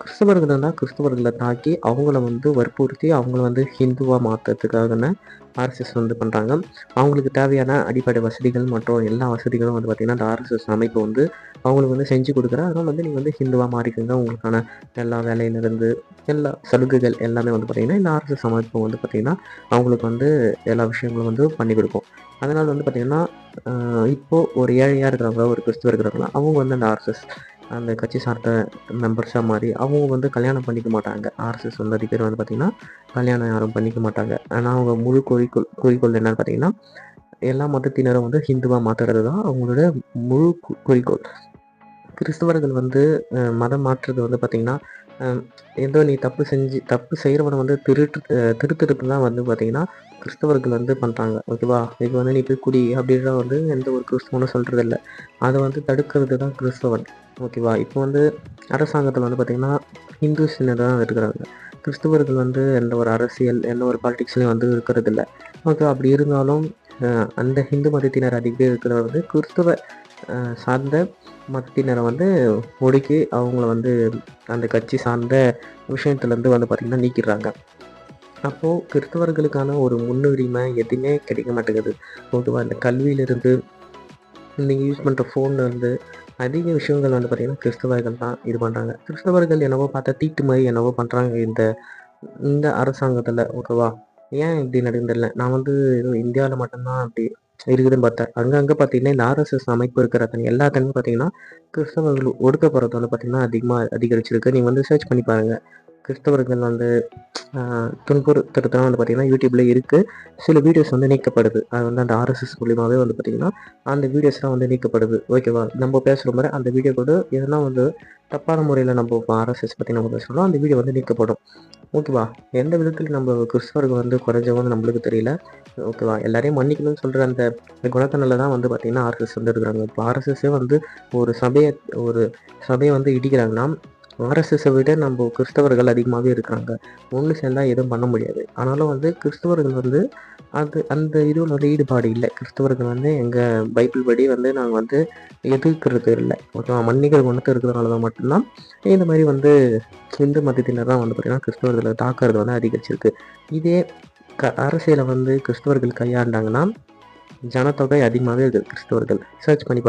கிறிஸ்தவர்கள் தான் கிறிஸ்தவர்களை தாக்கி அவங்கள வந்து வற்புறுத்தி அவங்கள வந்து ஹிந்துவாக மாற்றுறதுக்காகன ஆர்எஸ்எஸ் வந்து பண்ணுறாங்க. அவங்களுக்கு தேவையான அடிப்படை வசதிகள் மற்றும் எல்லா வசதிகளும் வந்து பார்த்திங்கன்னா இந்த ஆர்எஸ்எஸ் அமைப்பு வந்து அவங்களுக்கு வந்து செஞ்சு கொடுக்குறேன். அதனால் வந்து நீங்கள் வந்து ஹிந்துவாக மாறிக்கோங்க, உங்களுக்கான எல்லா வேலையிலேருந்து எல்லா சலுகைகள் எல்லாமே வந்து பார்த்திங்கன்னா இந்த ஆர்எஸ்எஸ் அமைப்பு வந்து பார்த்திங்கன்னா அவங்களுக்கு வந்து எல்லா விஷயங்களும் வந்து பண்ணி கொடுக்கும். அதனால் வந்து பார்த்திங்கன்னா இப்போது ஒரு ஏழையாக இருக்கிறவங்க, ஒரு கிறிஸ்துவ இருக்கிறவங்க, அவங்க வந்து அந்த ஆர்எஸ்எஸ் அந்த கட்சி சார்ந்த மெம்பர்ஸாக மாறி அவங்க வந்து கல்யாணம் பண்ணிக்க மாட்டாங்க. ஆர்எஸ்எஸ் வந்து அதிக பேர் வந்து பார்த்திங்கன்னா கல்யாணம் யாரும் பண்ணிக்க மாட்டாங்க. ஆனால் அவங்க முழு குறிக்கோள் என்னன்னு பார்த்தீங்கன்னா எல்லா மதத்தினரும் வந்து ஹிந்துவாக மாற்றுறது தான் அவங்களோட முழு குறிக்கோள். கிறிஸ்தவர்கள் வந்து மதம் மாற்றுறது வந்து பார்த்திங்கன்னா ஏதோ நீ தப்பு செய்கிறவனை வந்து திருத்துறதுக்கு தான் வந்து பார்த்திங்கன்னா கிறிஸ்தவர்கள் வந்து பண்ணுறாங்க. ஓகேவா? இப்போ வந்து நீ போய் குடி அப்படின்ற வந்து எந்த ஒரு கிறிஸ்தவனும் சொல்கிறது இல்லை. அதை வந்து தடுக்கிறது தான் கிறிஸ்தவன். ஓகேவா? இப்போ வந்து அரசாங்கத்தில் வந்து பார்த்திங்கன்னா ஹிந்துஸினர் தான் இருக்கிறாங்க. கிறிஸ்தவர்கள் வந்து எந்த ஒரு அரசியல் எந்த ஒரு பாலிட்டிக்ஸ்லையும் வந்து இருக்கிறது இல்லை. ஓகே, அப்படி இருந்தாலும் அந்த ஹிந்து மதத்தினர் அதிக பேர் இருக்கிற வந்து கிறிஸ்தவ சார்ந்த மதத்தினரை வந்து ஒடுக்கி அவங்கள வந்து அந்த கட்சி சார்ந்த விஷயத்துலேருந்து வந்து பார்த்திங்கன்னா நீக்கிடுறாங்க. அப்போது கிறிஸ்தவர்களுக்கான ஒரு முன்னுரிமை எதுவுமே கிடைக்க மாட்டேங்குது. ஓகேவா? இந்த கல்வியிலிருந்து நீங்கள் யூஸ் பண்ணுற ஃபோன்லேருந்து அதிக விஷயங்கள் வந்து பார்த்திங்கன்னா கிறிஸ்தவர்கள் தான் இது பண்ணுறாங்க. கிறிஸ்தவர்கள் என்னவோ பார்த்தா தீட்டு மாதிரி என்னவோ பண்ணுறாங்க இந்த இந்த அரசாங்கத்தில். ஓகேவா? ஏன் இப்படி நடந்ததில்லை? நான் வந்து ஏதோ இந்தியாவில் மட்டும்தான் அப்படி இருக்குதுன்னு பார்த்தேன். அங்கங்கே பார்த்தீங்கன்னா இந்த ஆர்எஸ்எஸ் அமைப்பு இருக்கிற எல்லாத்தையுமே பார்த்தீங்கன்னா கிறிஸ்தவர்கள் ஒடுக்கப்படுறது வந்து பார்த்திங்கன்னா அதிகரிச்சிருக்கு. நீங்கள் வந்து சர்ச் பண்ணி பாருங்கள். கிறிஸ்தவர்கள் வந்து துன்புறுத்துறதுலாம் வந்து பார்த்திங்கன்னா யூடியூப்ல இருக்குது. சில வீடியோஸ் வந்து நீக்கப்படுது. அது வந்து அந்த ஆர்எஸ்எஸ் மூலியமாகவே வந்து பார்த்திங்கன்னா அந்த வீடியோஸ்லாம் வந்து நீக்கப்படுது. ஓகேவா? நம்ம பேசுகிற மாதிரி அந்த வீடியோ கூட எதனா வந்து தப்பான முறையில் நம்ம ஆர்எஸ்எஸ் பற்றி நம்ம பேசுகிறோம், அந்த வீடியோ வந்து நீக்கப்படும். ஓகேவா? எந்த விதத்தில் நம்ம கிறிஸ்தவர்கள் வந்து குறைஞ்சவங்க நம்மளுக்கு தெரியல. ஓகேவா? எல்லாரையும் மன்னிக்கணும்னு சொல்கிற அந்த குணத்தினால தான் வந்து பார்த்திங்கன்னா ஆர்எஸ்எஸ் வந்து இருக்கிறாங்க. இப்போ ஆர்எஸ்எஸ்ஸே வந்து ஒரு சபையை வந்து இடிக்கிறாங்கன்னா ஆர்எஸ்எஸை விட நம்ம கிறிஸ்தவர்கள் அதிகமாகவே இருக்கிறாங்க. ஒன்று சேர்ந்தால் எதுவும் பண்ண முடியாது. ஆனாலும் வந்து கிறிஸ்தவர்கள் வந்து அந்த இதுவில் வந்து ஈடுபாடு இல்லை. கிறிஸ்தவர்கள் வந்து எங்கள் பைபிள் படி வந்து நாங்கள் வந்து எதிர்க்கிறது இல்லை. ஓகேவா? மன்னிக்கிற குணத்தை இருக்கிறதுனால தான் மட்டும்தான் இந்த மாதிரி வந்து இந்து மதத்தினர் தான் வந்து பார்த்திங்கன்னா கிறிஸ்தவர்களை தாக்குறது வந்து அதிகரிச்சிருக்கு. இதே அரசியலை வந்து கிறிஸ்தவர்கள் கையாண்டாங்கன்னா ஜனத்தொகை அதிகமாகவே இருக்குது. கிறிஸ்தவர்கள் சர்ச் பண்ணி